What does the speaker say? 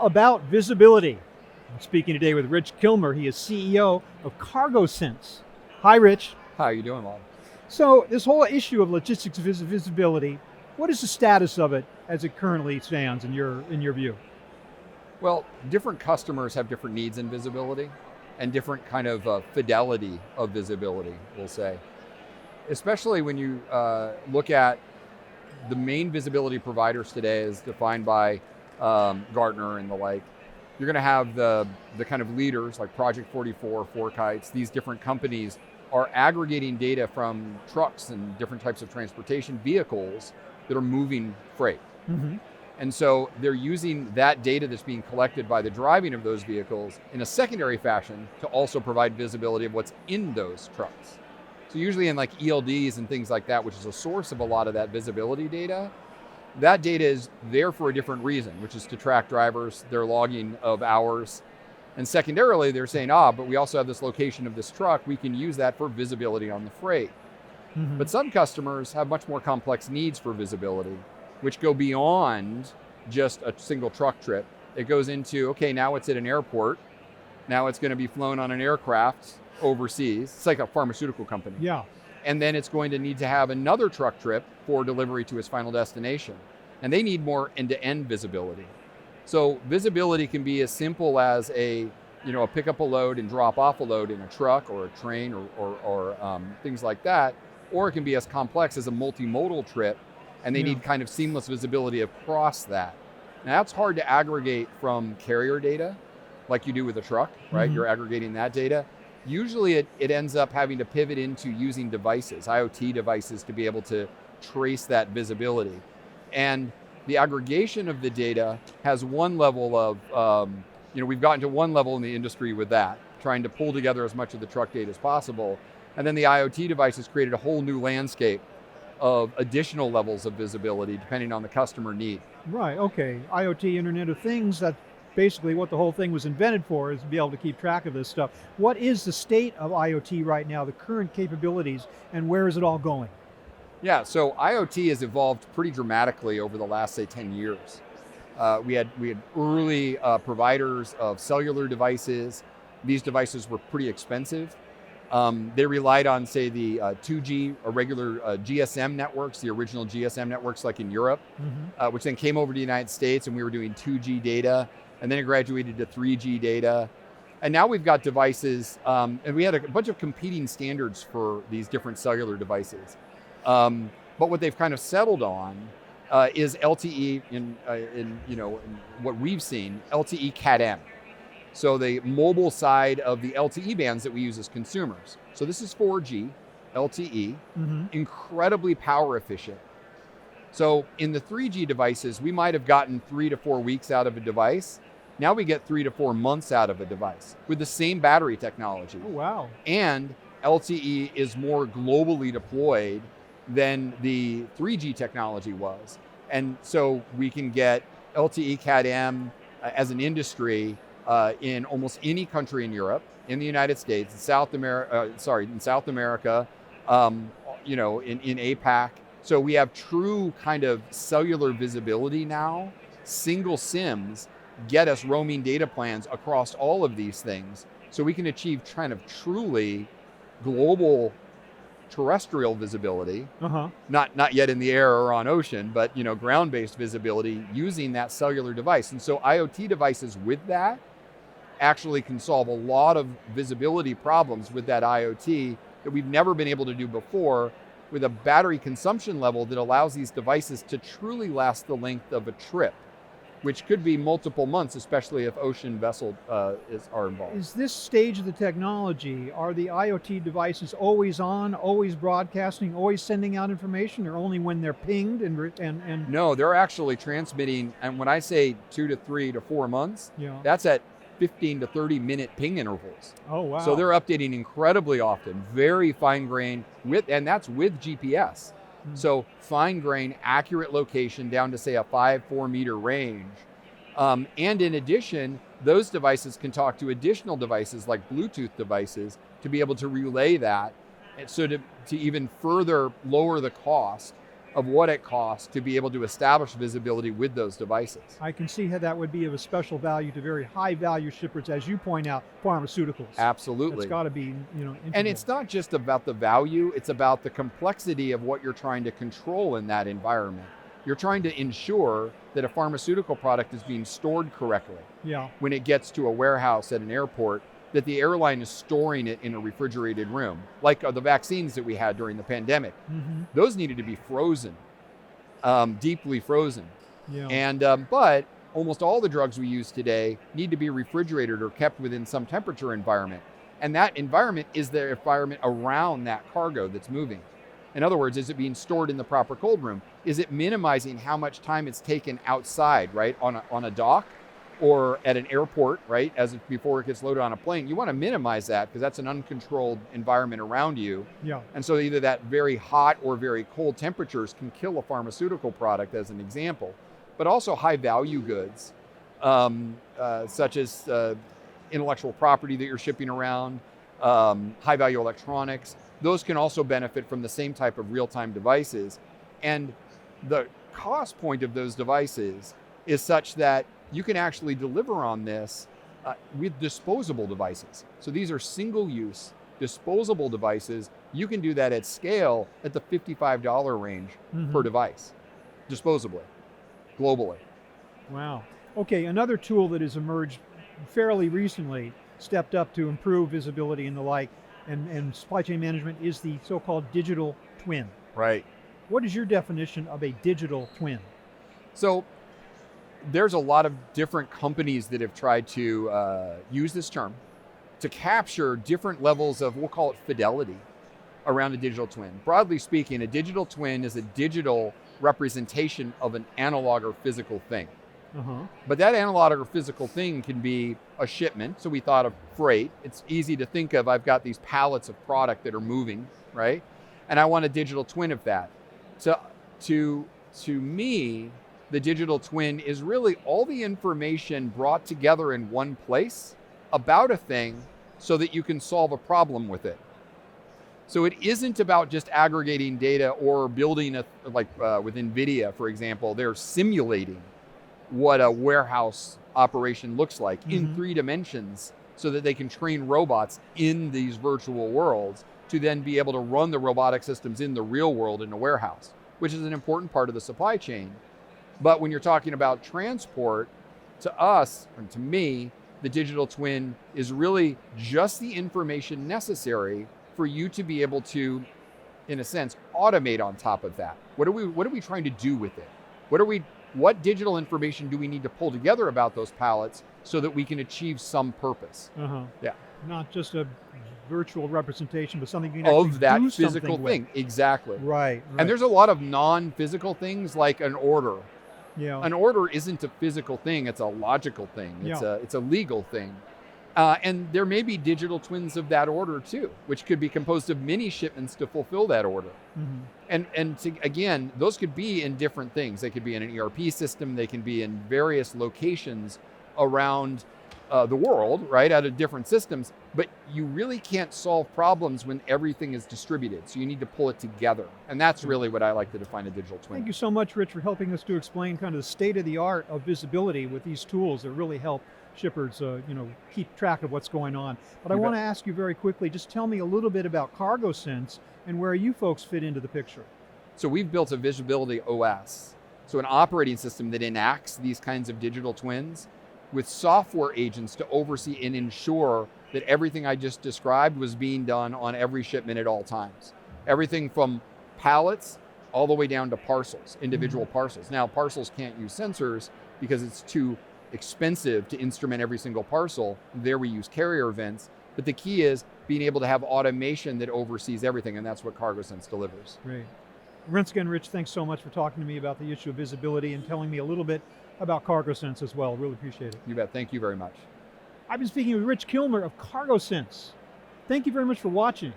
about visibility. I'm speaking today with Rich Kilmer. He is CEO of CargoSense. Hi, Rich. How are you doing, Lon? So this whole issue of logistics visibility, what is the status of it as it currently stands in your view? Well, different customers have different needs in visibility and different kind of fidelity of visibility, we'll say. Especially when you look at the main visibility providers today as defined by Gartner and the like. You're going to have the kind of leaders like Project 44, FourKites. These different companies are aggregating data from trucks and different types of transportation vehicles that are moving freight. Mm-hmm. And so they're using that data that's being collected by the driving of those vehicles in a secondary fashion to also provide visibility of what's in those trucks. So usually in like ELDs and things like that, which is a source of a lot of that visibility data, that data is there for a different reason, which is to track drivers, their logging of hours. And secondarily, they're saying, but we also have this location of this truck, we can use that for visibility on the freight. Mm-hmm. But some customers have much more complex needs for visibility, which go beyond just a single truck trip. It goes into, okay, now it's at an airport. Now it's going to be flown on an aircraft overseas. It's like a pharmaceutical company. Yeah. And then it's going to need to have another truck trip for delivery to its final destination. And they need more end-to-end visibility. So visibility can be as simple as a pick up a load and drop off a load in a truck or a train or things like that. Or it can be as complex as a multimodal trip, and they need kind of seamless visibility across that. Now that's hard to aggregate from carrier data, like you do with a truck, right? Mm-hmm. You're aggregating that data. Usually it ends up having to pivot into using devices, IoT devices, to be able to trace that visibility. And the aggregation of the data has one level of, we've gotten to one level in the industry with that, trying to pull together as much of the truck data as possible. And then the IoT devices created a whole new landscape of additional levels of visibility depending on the customer need. Right, okay. IoT, Internet of Things, that's basically what the whole thing was invented for, is to be able to keep track of this stuff. What is the state of IoT right now, the current capabilities, and where is it all going? Yeah, so IoT has evolved pretty dramatically over the last, say, 10 years. We had early providers of cellular devices. These devices were pretty expensive. They relied on, say, the 2G or regular GSM networks, the original GSM networks like in Europe, Mm-hmm. which then came over to the United States, and we were doing 2G data, and then it graduated to 3G data. And now we've got devices, and we had a bunch of competing standards for these different cellular devices. But what they've kind of settled on is LTE in what we've seen, LTE Cat-M. So the mobile side of the LTE bands that we use as consumers. So this is 4G, LTE, Mm-hmm. incredibly power efficient. So in the 3G devices, we might have gotten 3 to 4 weeks out of a device. Now we get 3 to 4 months out of a device with the same battery technology. Oh, wow. And LTE is more globally deployed than the 3G technology was. And so we can get LTE Cat-M as an industry in almost any country in Europe, in the United States, in South America, in APAC. So we have true kind of cellular visibility now. Single SIMs get us roaming data plans across all of these things. So we can achieve kind of truly global terrestrial visibility, not yet in the air or on ocean, but ground-based visibility using that cellular device. And so IoT devices with that actually can solve a lot of visibility problems with that IoT that we've never been able to do before, with a battery consumption level that allows these devices to truly last the length of a trip, which could be multiple months, especially if ocean vessels are involved. Is this stage of the technology, are the IoT devices always on, always broadcasting, always sending out information, or only when they're pinged and No, they're actually transmitting, and when I say 2 to 3 to 4 months, that's at 15 to 30 minute ping intervals. Oh, wow. So they're updating incredibly often, very fine grained, and that's with GPS. So fine grained, accurate location down to say a 4 meter range. And in addition, those devices can talk to additional devices like Bluetooth devices to be able to relay that. And so to even further lower the cost of what it costs to be able to establish visibility with those devices. I can see how that would be of a special value to very high value shippers, as you point out, pharmaceuticals. Absolutely. It's got to be, integral. And it's not just about the value, it's about the complexity of what you're trying to control in that environment. You're trying to ensure that a pharmaceutical product is being stored correctly. Yeah. When it gets to a warehouse at an airport, that the airline is storing it in a refrigerated room, like the vaccines that we had during the pandemic. Mm-hmm. Those needed to be frozen, deeply frozen. Yeah. And but almost all the drugs we use today need to be refrigerated or kept within some temperature environment. And that environment is the environment around that cargo that's moving. In other words, is it being stored in the proper cold room? Is it minimizing how much time it's taken outside, right, on a dock or at an airport, right, before it gets loaded on a plane? You want to minimize that because that's an uncontrolled environment around you. Yeah. And so either that very hot or very cold temperatures can kill a pharmaceutical product, as an example, but also high value goods, such as intellectual property that you're shipping around, high value electronics. Those can also benefit from the same type of real-time devices. And the cost point of those devices is such that you can actually deliver on this with disposable devices. So these are single-use disposable devices. You can do that at scale at the $55 range per device, disposably, globally. Wow. Okay, another tool that has emerged fairly recently, stepped up to improve visibility and the like, and supply chain management, is the so-called digital twin. Right. What is your definition of a digital twin? So there's a lot of different companies that have tried to use this term to capture different levels of, we'll call it fidelity, around a digital twin. Broadly speaking, a digital twin is a digital representation of an analog or physical thing. But that analog or physical thing can be a shipment. So we thought of freight. It's easy to think of, I've got these pallets of product that are moving, right? And I want a digital twin of that. So to me, the digital twin is really all the information brought together in one place about a thing so that you can solve a problem with it. So it isn't about just aggregating data or building with NVIDIA, for example, they're simulating what a warehouse operation looks like in 3 dimensions so that they can train robots in these virtual worlds to then be able to run the robotic systems in the real world in a warehouse, which is an important part of the supply chain. But when you're talking about transport, to us, and to me, the digital twin is really just the information necessary for you to be able to, in a sense, automate on top of that. What are we trying to do with it? What digital information do we need to pull together about those pallets so that we can achieve some purpose? Yeah. Not just a virtual representation, but something you can actually Of that do physical something thing, exactly. Right. And there's a lot of non-physical things like an order. Yeah. An order isn't a physical thing, it's a logical thing. It's a legal thing. And there may be digital twins of that order too, which could be composed of many shipments to fulfill that order. Again, those could be in different things. They could be in an ERP system, they can be in various locations around the world, right, out of different systems, but you really can't solve problems when everything is distributed. So you need to pull it together. And that's really what I like to define a digital twin. Thank you so much, Rich, for helping us to explain kind of the state of the art of visibility with these tools that really help shippers keep track of what's going on. But I want to ask you very quickly, just tell me a little bit about CargoSense and where you folks fit into the picture. So we've built a visibility OS, so an operating system that enacts these kinds of digital twins with software agents to oversee and ensure that everything I just described was being done on every shipment at all times. Everything from pallets all the way down to parcels, individual parcels. Now, parcels can't use sensors because it's too expensive to instrument every single parcel. There we use carrier events, but the key is being able to have automation that oversees everything, and that's what CargoSense delivers. Great. Once again, Rich, thanks so much for talking to me about the issue of visibility and telling me a little bit about CargoSense as well. Really appreciate it. You bet. Thank you very much. I've been speaking with Rich Kilmer of CargoSense. Thank you very much for watching.